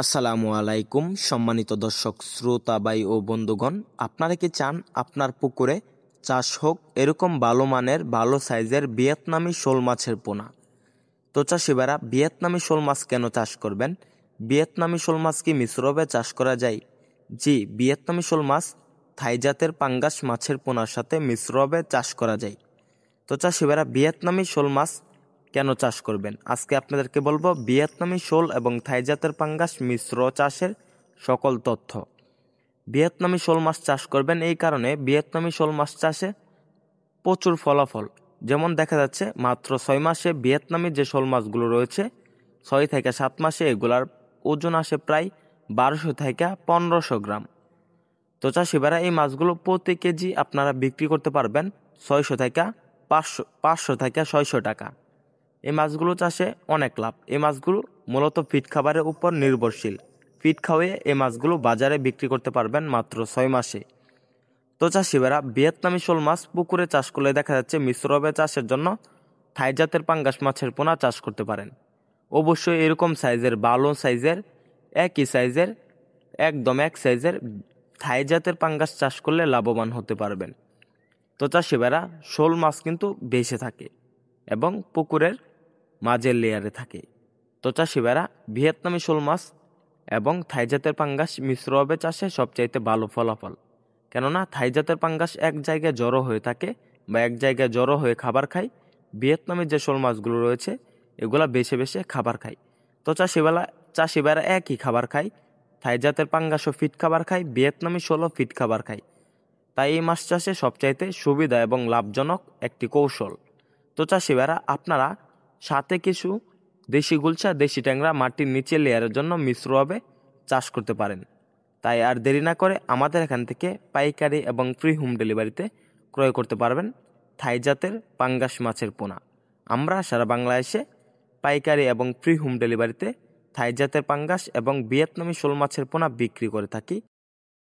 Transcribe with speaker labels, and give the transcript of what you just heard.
Speaker 1: আসসালামু আলাইকুম সম্মানিত দর্শক শ্রোতা ভাই ও বন্ধুগণ, আপনারা কি চান আপনার পুকুরে চাষ হোক এরকম ভালো মানের ভালো সাইজের ভিয়েতনামি শোল মাছের পোনা? তো চাষি ভাইরা, ভিয়েতনামি শোল মাছ কেন চাষ করবেন? ভিয়েতনামি শোল মাছ কি মিশ্রভাবে চাষ করা যায়? জি, ভিয়েতনামি শোল মাছ থাই জাতের পাঙ্গাস মাছের পোনার সাথে মিশ্রভাবে চাষ করা যায়। তো চাষি ভাইরা, ভিয়েতনামি শোল মাছ কেন চাষ করবেন আজকে আপনাদেরকে বলবো ভিয়েতনামি শোল এবং থাই জাতের পাঙ্গাস মিশ্র চাষের সকল তথ্য। ভিয়েতনামি শোল মাছ চাষ করবেন এই কারণে, ভিয়েতনামি শোল মাছ চাষে প্রচুর ফলাফল। যেমন দেখা যাচ্ছে মাত্র 6 মাসে ভিয়েতনামি যে শোল মাছগুলো রয়েছে 6 থেকে 7 মাসে এগুলার ওজন আসে প্রায় 1200 থেকে 1500 গ্রাম। তো চাষিবারা, এই মাছগুলো প্রতি কেজি আপনারা বিক্রি করতে পারবেন 600 থেকে 500 থেকে 600 টাকা। এই মাছগুলো চাষে অনেক লাভ। এই মাছগুলো মূলত ফিড খাবারের উপর নির্ভরশীল। ফিড খাওয়িয়ে এই মাছগুলো বাজারে বিক্রি করতে পারবেন মাত্র 6 মাসে। তো চাষিবারা, ভিয়েতনামি শোল মাছ পুকুরে চাষ করলে দেখা যাচ্ছে মিশ্রভাবে চাষের জন্য থাই জাতের পাঙ্গাস মাছের পোনা চাষ করতে পারেন। অবশ্যই এরকম সাইজের ভালো সাইজের একই সাইজের একদম এক সাইজের থাই জাতের পাঙ্গাস চাষ করলে লাভবান হতে পারবেন। তো চাষিবারা, শোল মাছ কিন্তু বেঁচে থাকে এবং পুকুরের মাঝের লেয়ারে থাকে। তো চাষিবারা, ভিয়েতনামি শোল মাছ এবং থাই জাতের পাঙ্গাস মিশ্রভাবে চাষে সবচাইতে ভালো ফলাফল। কেননা থাই জাতের পাঙ্গাস এক জায়গায় জড়ো হয়ে থাকে বা এক জায়গায় জড়ো হয়ে খাবার খায়। ভিয়েতনামি যে শোল মাছগুলো রয়েছে এগুলা বেছে বেছে খাবার খায়। তো চাষিবারা একই খাবার খায়। থাই জাতের পাঙ্গাসও ফিট খাবার খায়, ভিয়েতনামি শোলও ফিট খাবার খায়। তাই এই মাছ চাষে সবচাইতে সুবিধা এবং লাভজনক একটি কৌশল। তো চাষিবারা, আপনারা সাথে কিছু দেশি গুলশা দেশি ট্যাংরা মাটির নিচে লেয়ারের জন্য মিশ্রভাবে চাষ করতে পারেন। তাই আর দেরি না করে আমাদের এখান থেকে পাইকারি এবং ফ্রি হোম ডেলিভারিতে ক্রয় করতে পারবেন থাই জাতের পাঙ্গাস মাছের পোনা। আমরা সারা বাংলাদেশে পাইকারি এবং ফ্রি হোম ডেলিভারিতে থাই জাতের পাঙ্গাস এবং ভিয়েতনামি শোল মাছের পোনা বিক্রি করে থাকি।